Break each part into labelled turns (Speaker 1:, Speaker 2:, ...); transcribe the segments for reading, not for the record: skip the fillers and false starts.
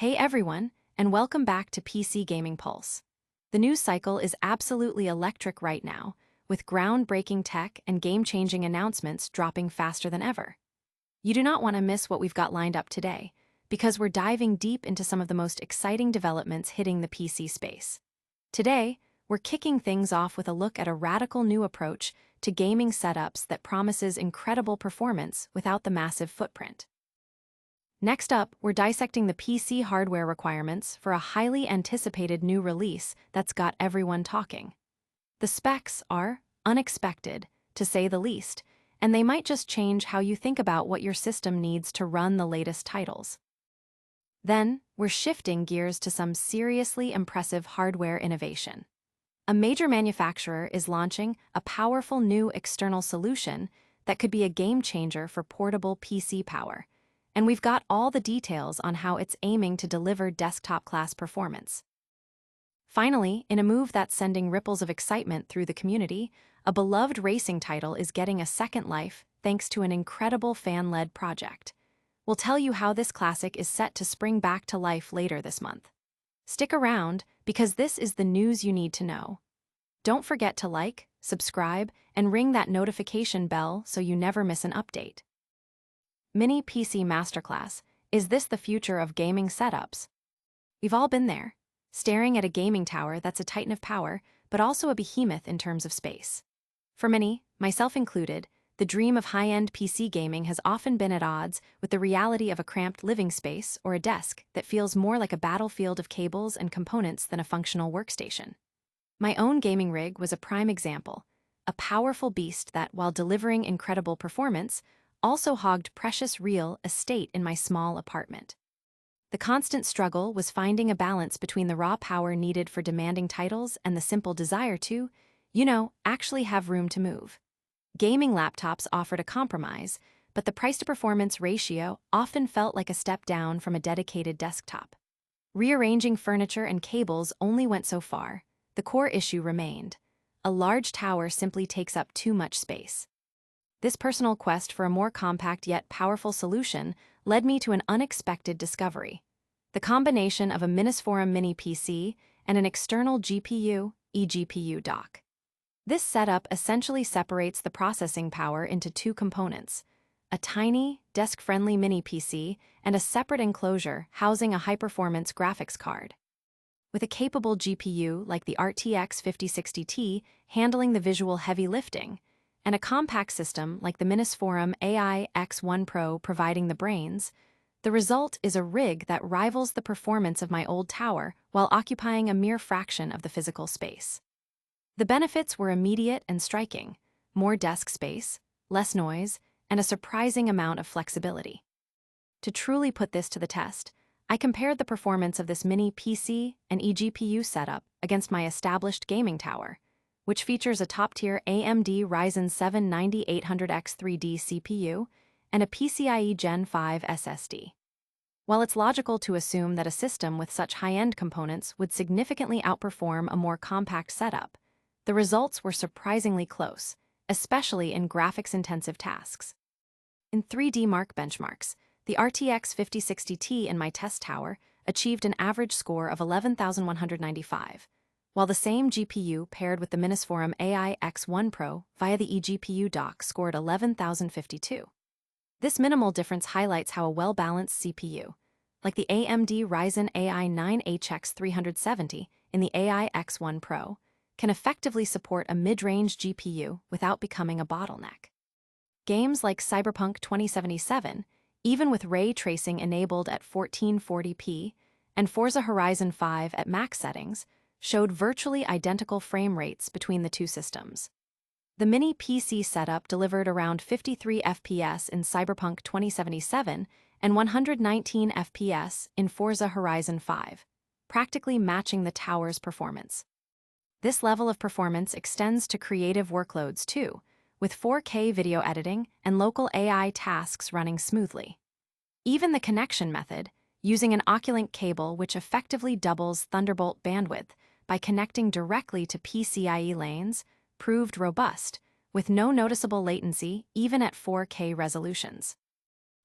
Speaker 1: Hey everyone, and welcome back to PC Gaming Pulse. The news cycle is absolutely electric right now, with groundbreaking tech and game-changing announcements dropping faster than ever. You do not want to miss what we've got lined up today, because we're diving deep into some of the most exciting developments hitting the PC space. Today, we're kicking things off with a look at a radical new approach to gaming setups that promises incredible performance without the massive footprint. Next up, we're dissecting the PC hardware requirements for a highly anticipated new release that's got everyone talking. The specs are unexpected, to say the least, and they might just change how you think about what your system needs to run the latest titles. Then, we're shifting gears to some seriously impressive hardware innovation. A major manufacturer is launching a powerful new external solution that could be a game changer for portable PC power. And we've got all the details on how it's aiming to deliver desktop-class performance. Finally, in a move that's sending ripples of excitement through the community, a beloved racing title is getting a second life thanks to an incredible fan-led project. We'll tell you how this classic is set to spring back to life later this month. Stick around, because this is the news you need to know. Don't forget to like, subscribe, and ring that notification bell so you never miss an update. Mini PC Masterclass, is this the future of gaming setups? We've all been there, staring at a gaming tower that's a titan of power, but also a behemoth in terms of space. For many, myself included, the dream of high-end PC gaming has often been at odds with the reality of a cramped living space or a desk that feels more like a battlefield of cables and components than a functional workstation. My own gaming rig was a prime example, a powerful beast that, while delivering incredible performance, also hogged precious real estate in my small apartment. The constant struggle was finding a balance between the raw power needed for demanding titles and the simple desire to, actually have room to move. Gaming laptops offered a compromise, but the price-to-performance ratio often felt like a step down from a dedicated desktop. Rearranging furniture and cables only went so far. The core issue remained. A large tower simply takes up too much space. This personal quest for a more compact yet powerful solution led me to an unexpected discovery: the combination of a Minisforum mini PC and an external GPU, eGPU dock. This setup essentially separates the processing power into two components: a tiny, desk-friendly mini PC and a separate enclosure housing a high-performance graphics card. With a capable GPU like the RTX 5060 handling the visual heavy lifting, and a compact system like the Minisforum AI X1 Pro providing the brains, the result is a rig that rivals the performance of my old tower while occupying a mere fraction of the physical space. The benefits were immediate and striking: more desk space, less noise, and a surprising amount of flexibility. To truly put this to the test, I compared the performance of this mini PC and eGPU setup against my established gaming tower, which features a top-tier AMD Ryzen 7 9800X 3D CPU and a PCIe Gen 5 SSD. While it's logical to assume that a system with such high-end components would significantly outperform a more compact setup, the results were surprisingly close, especially in graphics-intensive tasks. In 3D Mark benchmarks, the RTX 5060 in my test tower achieved an average score of 11,195, while the same GPU paired with the Minisforum AI X1 Pro via the eGPU dock scored 11,052. This minimal difference highlights how a well-balanced CPU, like the AMD Ryzen AI 9HX 370 in the AI X1 Pro, can effectively support a mid-range GPU without becoming a bottleneck. Games like Cyberpunk 2077, even with ray tracing enabled at 1440p, and Forza Horizon 5 at max settings, showed virtually identical frame rates between the two systems. The mini PC setup delivered around 53 FPS in Cyberpunk 2077 and 119 FPS in Forza Horizon 5, practically matching the tower's performance. This level of performance extends to creative workloads too, with 4K video editing and local AI tasks running smoothly. Even the connection method, using an Oculink cable which effectively doubles Thunderbolt bandwidth by connecting directly to PCIe lanes, proved robust, with no noticeable latency even at 4K resolutions.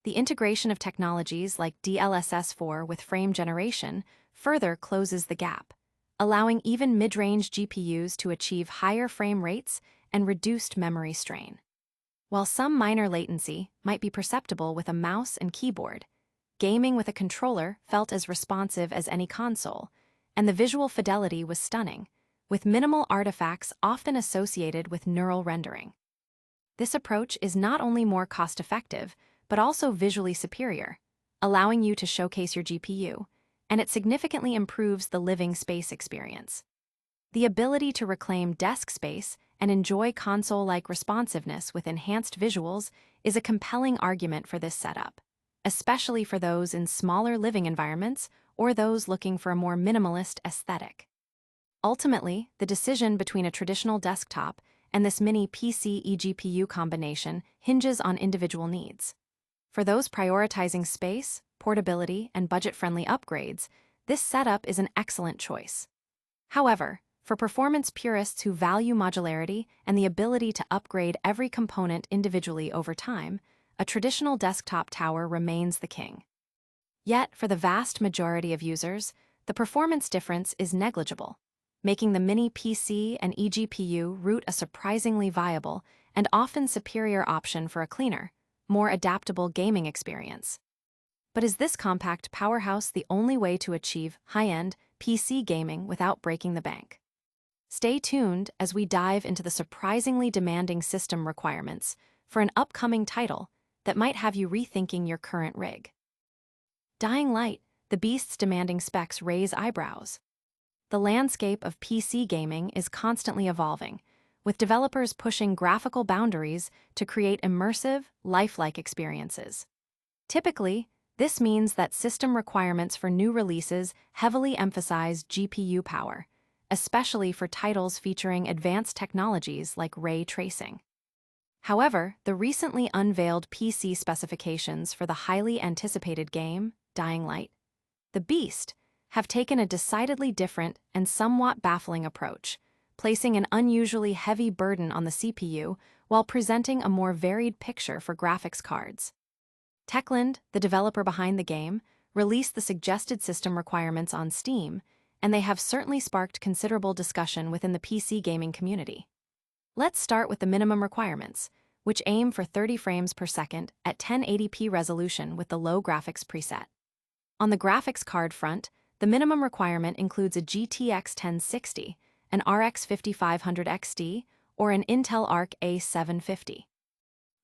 Speaker 1: The integration of technologies like DLSS4 with frame generation further closes the gap, allowing even mid-range GPUs to achieve higher frame rates and reduced memory strain. While some minor latency might be perceptible with a mouse and keyboard, gaming with a controller felt as responsive as any console, and the visual fidelity was stunning, with minimal artifacts often associated with neural rendering. This approach is not only more cost-effective, but also visually superior, allowing you to showcase your GPU, and it significantly improves the living space experience. The ability to reclaim desk space and enjoy console-like responsiveness with enhanced visuals is a compelling argument for this setup, especially for those in smaller living environments or those looking for a more minimalist aesthetic. Ultimately, the decision between a traditional desktop and this mini PC eGPU combination hinges on individual needs. For those prioritizing space, portability, and budget-friendly upgrades, this setup is an excellent choice. However, for performance purists who value modularity and the ability to upgrade every component individually over time, a traditional desktop tower remains the king. Yet, for the vast majority of users, the performance difference is negligible, making the mini PC and eGPU route a surprisingly viable and often superior option for a cleaner, more adaptable gaming experience. But is this compact powerhouse the only way to achieve high-end PC gaming without breaking the bank? Stay tuned as we dive into the surprisingly demanding system requirements for an upcoming title that might have you rethinking your current rig. Dying Light, the beast's demanding specs raise eyebrows. The landscape of PC gaming is constantly evolving, with developers pushing graphical boundaries to create immersive, lifelike experiences. Typically, this means that system requirements for new releases heavily emphasize GPU power, especially for titles featuring advanced technologies like ray tracing. However, the recently unveiled PC specifications for the highly anticipated game, Dying Light, the Beast, have taken a decidedly different and somewhat baffling approach, placing an unusually heavy burden on the CPU while presenting a more varied picture for graphics cards. Techland, the developer behind the game, released the suggested system requirements on Steam, and they have certainly sparked considerable discussion within the PC gaming community. Let's start with the minimum requirements, which aim for 30 frames per second at 1080p resolution with the low graphics preset. On the graphics card front, the minimum requirement includes a GTX 1060, an RX 5500 XT, or an Intel Arc A750.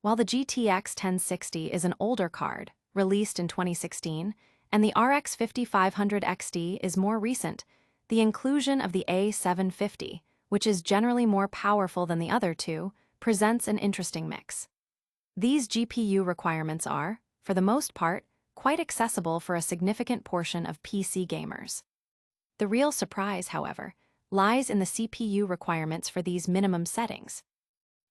Speaker 1: While the GTX 1060 is an older card, released in 2016, and the RX 5500 XT is more recent, the inclusion of the A750, which is generally more powerful than the other two, presents an interesting mix. These GPU requirements are, for the most part, quite accessible for a significant portion of PC gamers. The real surprise, however, lies in the CPU requirements for these minimum settings.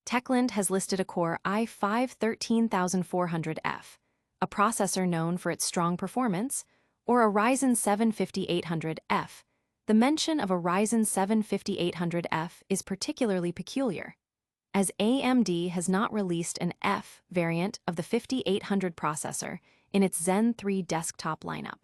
Speaker 1: Techland has listed a Core i5-13400F, a processor known for its strong performance, or a Ryzen 7 5800F. The mention of a Ryzen 7 5800F is particularly peculiar, as AMD has not released an F variant of the 5800 processor in its Zen 3 desktop lineup.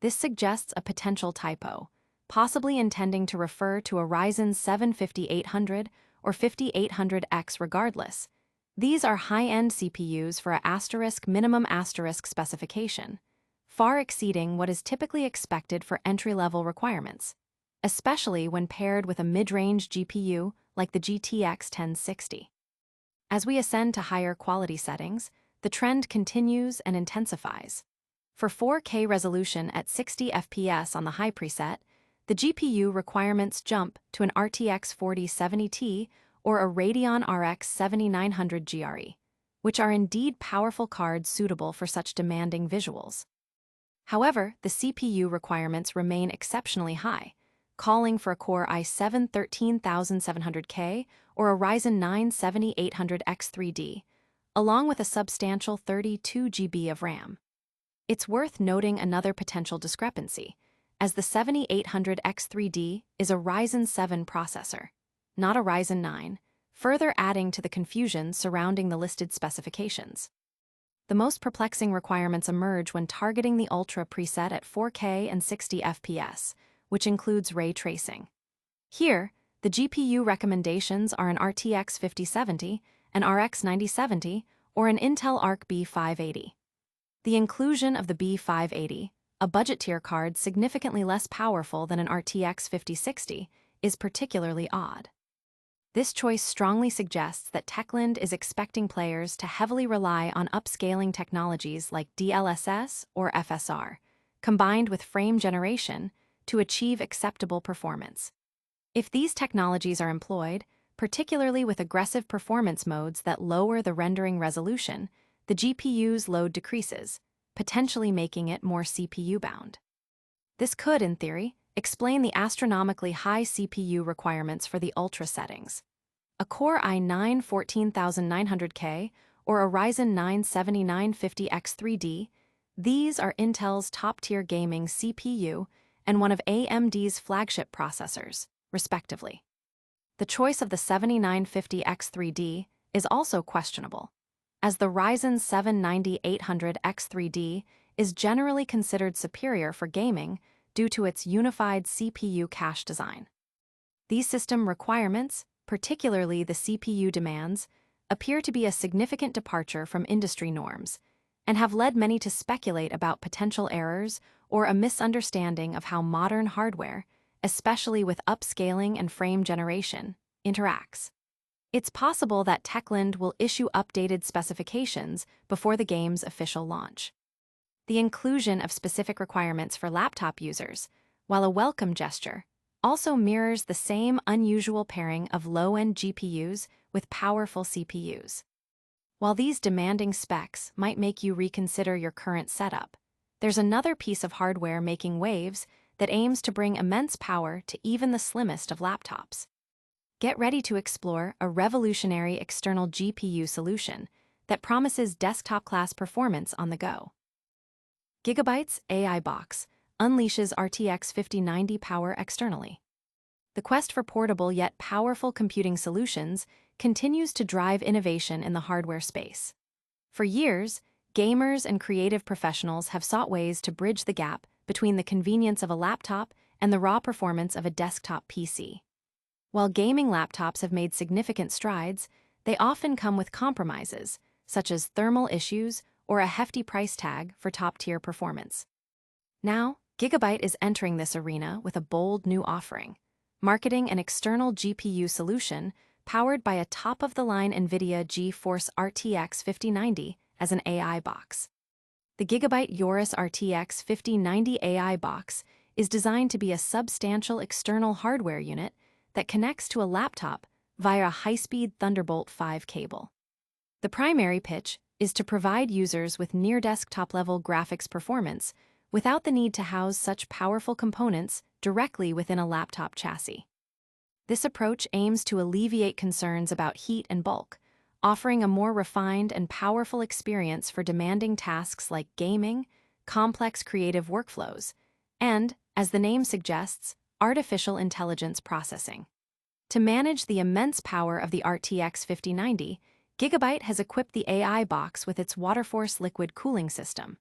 Speaker 1: This suggests a potential typo, possibly intending to refer to a Ryzen 7 5800 or 5800X regardless. These are high-end CPUs for a minimum specification, far exceeding what is typically expected for entry-level requirements, especially when paired with a mid-range GPU like the GTX 1060. As we ascend to higher quality settings, the trend continues and intensifies. For 4K resolution at 60 FPS on the high preset, the GPU requirements jump to an RTX 4070 or a Radeon RX 7900 GRE, which are indeed powerful cards suitable for such demanding visuals. However, the CPU requirements remain exceptionally high, calling for a Core i7 13700K or a Ryzen 9 7800X3D, along with a substantial 32 GB of RAM. It's worth noting another potential discrepancy, as the 7800X3D is a Ryzen 7 processor, not a Ryzen 9, further adding to the confusion surrounding the listed specifications. The most perplexing requirements emerge when targeting the Ultra preset at 4K and 60 FPS, which includes ray tracing. Here, the GPU recommendations are an RTX 5070, an RX 9070, or an Intel Arc B580. The inclusion of the B580, a budget-tier card significantly less powerful than an RTX 5060, is particularly odd. This choice strongly suggests that Techland is expecting players to heavily rely on upscaling technologies like DLSS or FSR, combined with frame generation, to achieve acceptable performance. If these technologies are employed, particularly with aggressive performance modes that lower the rendering resolution, the GPU's load decreases, potentially making it more CPU-bound. This could, in theory, explain the astronomically high CPU requirements for the Ultra settings. A Core i9 14900K or a Ryzen 9 7950X3D, these are Intel's top-tier gaming CPU and one of AMD's flagship processors, respectively. The choice of the 7950X3D is also questionable, as the Ryzen 7 9800X3D is generally considered superior for gaming due to its unified CPU cache design. These system requirements, particularly the CPU demands, appear to be a significant departure from industry norms and have led many to speculate about potential errors or a misunderstanding of how modern hardware, especially with upscaling and frame generation, interacts. It's possible that Techland will issue updated specifications before the game's official launch. The inclusion of specific requirements for laptop users, while a welcome gesture, also mirrors the same unusual pairing of low-end GPUs with powerful CPUs. While these demanding specs might make you reconsider your current setup, there's another piece of hardware making waves that aims to bring immense power to even the slimmest of laptops. Get ready to explore a revolutionary external GPU solution that promises desktop-class performance on the go. Gigabyte's AI Box unleashes RTX 5090 power externally. The quest for portable yet powerful computing solutions continues to drive innovation in the hardware space. For years, gamers and creative professionals have sought ways to bridge the gap between the convenience of a laptop and the raw performance of a desktop PC. While gaming laptops have made significant strides, they often come with compromises, such as thermal issues or a hefty price tag for top-tier performance. Now, Gigabyte is entering this arena with a bold new offering, marketing an external GPU solution powered by a top-of-the-line NVIDIA GeForce RTX 5090 as an AI box. The Gigabyte Yoris RTX 5090 AI box is designed to be a substantial external hardware unit that connects to a laptop via a high-speed Thunderbolt 5 cable. The primary pitch is to provide users with near-desktop-level graphics performance without the need to house such powerful components directly within a laptop chassis. This approach aims to alleviate concerns about heat and bulk, offering a more refined and powerful experience for demanding tasks like gaming, complex creative workflows, and, as the name suggests, artificial intelligence processing. To manage the immense power of the RTX 5090, Gigabyte has equipped the AI box with its WaterForce liquid cooling system.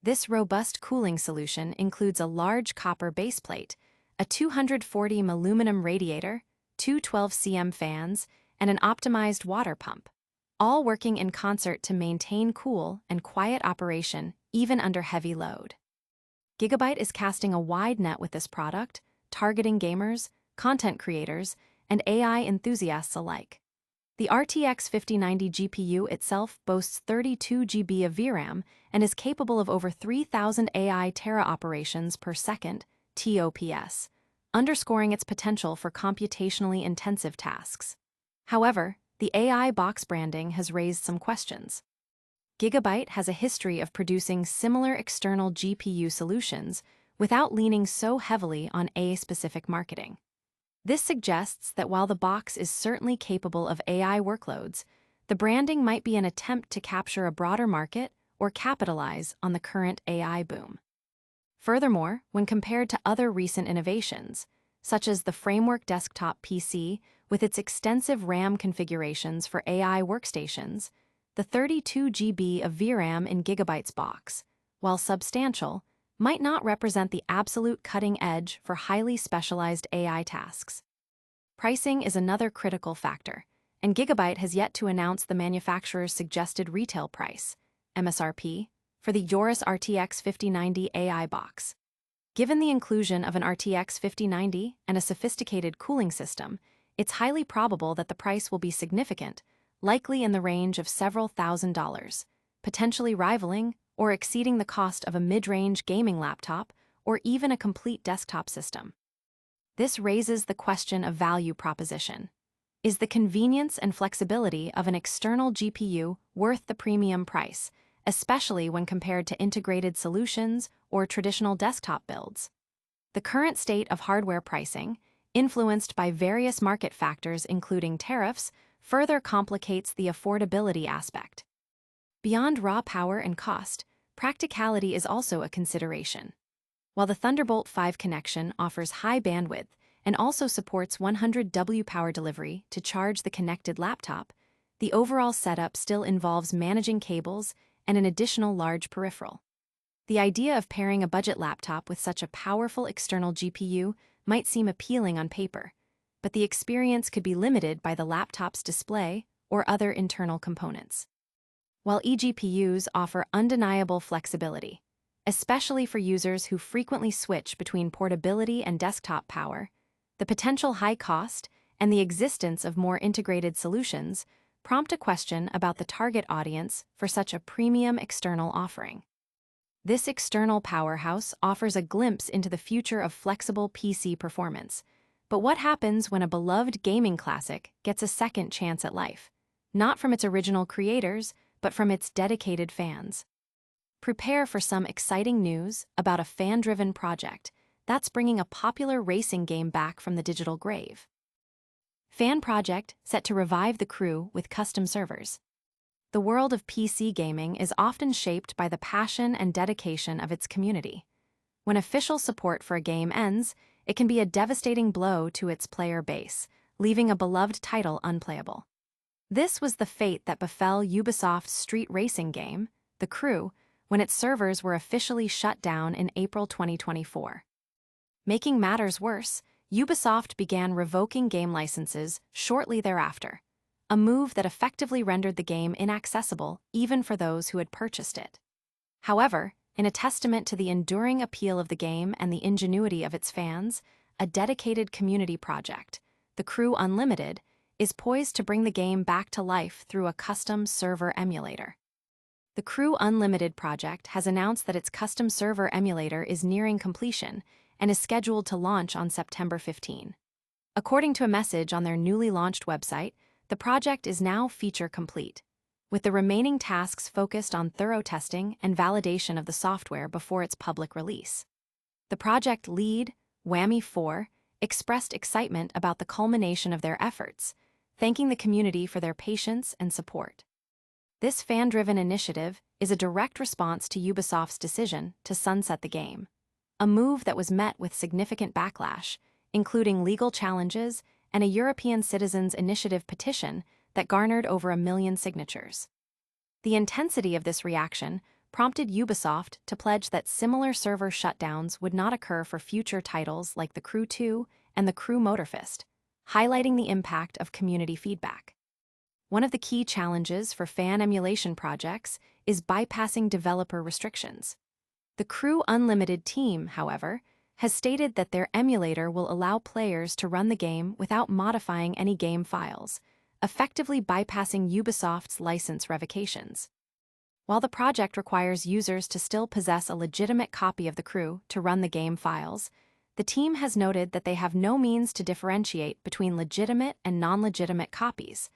Speaker 1: This robust cooling solution includes a large copper baseplate, a 240mm aluminum radiator, two 12cm fans, and an optimized water pump, all working in concert to maintain cool and quiet operation even under heavy load. Gigabyte is casting a wide net with this product, targeting gamers, content creators, and AI enthusiasts alike. The RTX 5090 GPU itself boasts 32 GB of VRAM and is capable of over 3,000 AI tera operations per second, TOPS, underscoring its potential for computationally intensive tasks. However, the AI box branding has raised some questions. Gigabyte has a history of producing similar external GPU solutions without leaning so heavily on AI-specific marketing. This suggests that while the box is certainly capable of AI workloads, the branding might be an attempt to capture a broader market or capitalize on the current AI boom. Furthermore, when compared to other recent innovations, such as the Framework Desktop PC with its extensive RAM configurations for AI workstations, The 32 GB of VRAM in Gigabyte's box, while substantial, might not represent the absolute cutting edge for highly specialized AI tasks. Pricing is another critical factor, and Gigabyte has yet to announce the manufacturer's suggested retail price, MSRP, for the Yoris RTX 5090 AI box. Given the inclusion of an RTX 5090 and a sophisticated cooling system, it's highly probable that the price will be significant, likely in the range of several $1,000s, potentially rivaling or exceeding the cost of a mid-range gaming laptop or even a complete desktop system. This raises the question of value proposition. Is the convenience and flexibility of an external GPU worth the premium price, especially when compared to integrated solutions or traditional desktop builds? The current state of hardware pricing, influenced by various market factors including tariffs, further complicates the affordability aspect. Beyond raw power and cost, practicality is also a consideration. While the Thunderbolt 5 connection offers high bandwidth and also supports 100W power delivery to charge the connected laptop, the overall setup still involves managing cables and an additional large peripheral. The idea of pairing a budget laptop with such a powerful external GPU might seem appealing on paper, but the experience could be limited by the laptop's display or other internal components. While eGPUs offer undeniable flexibility, especially for users who frequently switch between portability and desktop power, the potential high cost and the existence of more integrated solutions prompt a question about the target audience for such a premium external offering. This external powerhouse offers a glimpse into the future of flexible PC performance. But what happens when a beloved gaming classic gets a second chance at life? Not from its original creators, but from its dedicated fans. Prepare for some exciting news about a fan-driven project that's bringing a popular racing game back from the digital grave. Fan project set to revive the crew with custom servers. The world of PC gaming is often shaped by the passion and dedication of its community. When official support for a game ends, it can be a devastating blow to its player base, leaving a beloved title unplayable. This was the fate that befell Ubisoft's street racing game, The Crew, when its servers were officially shut down in April 2024. Making matters worse, Ubisoft began revoking game licenses shortly thereafter, a move that effectively rendered the game inaccessible even for those who had purchased it. However, in a testament to the enduring appeal of the game and the ingenuity of its fans, a dedicated community project, The Crew Unlimited, is poised to bring the game back to life through a custom server emulator. The Crew Unlimited project has announced that its custom server emulator is nearing completion and is scheduled to launch on September 15. According to a message on their newly launched website, the project is now feature complete, with the remaining tasks focused on thorough testing and validation of the software before its public release. The project lead, Whammy4, expressed excitement about the culmination of their efforts, thanking the community for their patience and support. This fan-driven initiative is a direct response to Ubisoft's decision to sunset the game, a move that was met with significant backlash, including legal challenges and a European Citizens Initiative petition that garnered over 1 million signatures. The intensity of this reaction prompted Ubisoft to pledge that similar server shutdowns would not occur for future titles like The Crew 2 and The Crew Motorfist, highlighting the impact of community feedback. One of the key challenges for fan emulation projects is bypassing developer restrictions. The Crew Unlimited team, however, has stated that their emulator will allow players to run the game without modifying any game files, effectively bypassing Ubisoft's license revocations. While the project requires users to still possess a legitimate copy of The Crew to run the game files, the team has noted that they have no means to differentiate between legitimate and non-legitimate copies,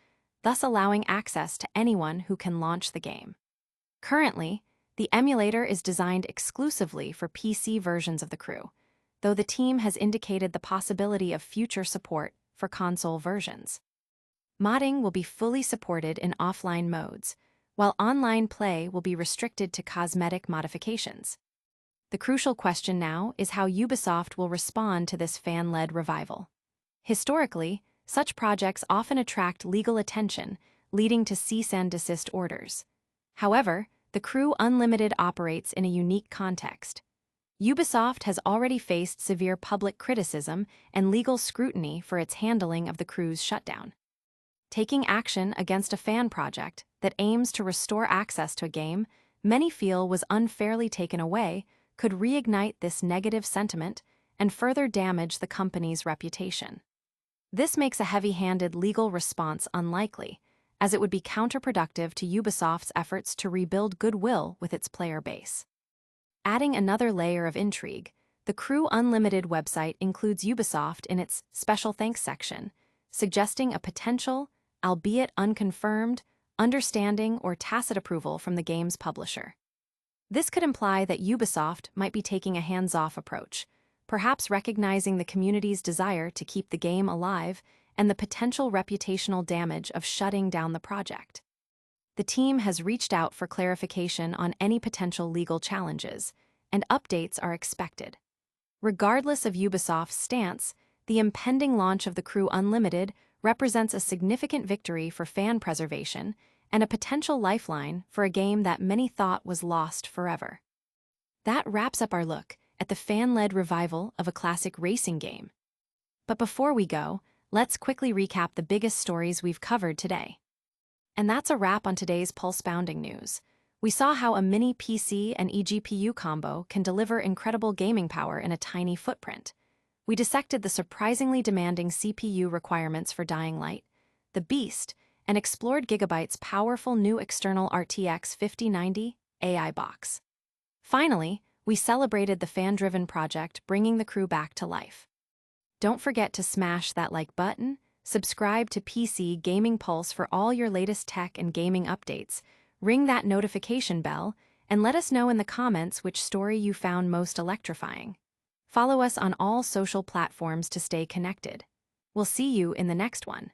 Speaker 1: thus allowing access to anyone who can launch the game. Currently, the emulator is designed exclusively for PC versions of The Crew, though the team has indicated the possibility of future support for console versions. Modding will be fully supported in offline modes, while online play will be restricted to cosmetic modifications. The crucial question now is how Ubisoft will respond to this fan-led revival. Historically, such projects often attract legal attention, leading to cease and desist orders. However, the Crew Unlimited operates in a unique context. Ubisoft has already faced severe public criticism and legal scrutiny for its handling of the Crew's shutdown. Taking action against a fan project that aims to restore access to a game many feel was unfairly taken away could reignite this negative sentiment and further damage the company's reputation. This makes a heavy-handed legal response unlikely, as it would be counterproductive to Ubisoft's efforts to rebuild goodwill with its player base. Adding another layer of intrigue, the Crew Unlimited website includes Ubisoft in its special thanks section, suggesting a potential, albeit unconfirmed, understanding or tacit approval from the game's publisher. This could imply that Ubisoft might be taking a hands-off approach, perhaps recognizing the community's desire to keep the game alive and the potential reputational damage of shutting down the project. The team has reached out for clarification on any potential legal challenges, and updates are expected. Regardless of Ubisoft's stance, the impending launch of the Crew Unlimited represents a significant victory for fan preservation and a potential lifeline for a game that many thought was lost forever. That wraps up our look at the fan-led revival of a classic racing game. But before we go, let's quickly recap the biggest stories we've covered today. And that's a wrap on today's pulse-pounding news. We saw how a mini PC and eGPU combo can deliver incredible gaming power in a tiny footprint. We dissected the surprisingly demanding CPU requirements for Dying Light, the Beast, and explored Gigabyte's powerful new external RTX 5090 AI box. Finally, we celebrated the fan-driven project bringing the Crew back to life. Don't forget to smash that like button, subscribe to PC Gaming Pulse for all your latest tech and gaming updates, ring that notification bell, and let us know in the comments which story you found most electrifying. Follow us on all social platforms to stay connected. We'll see you in the next one.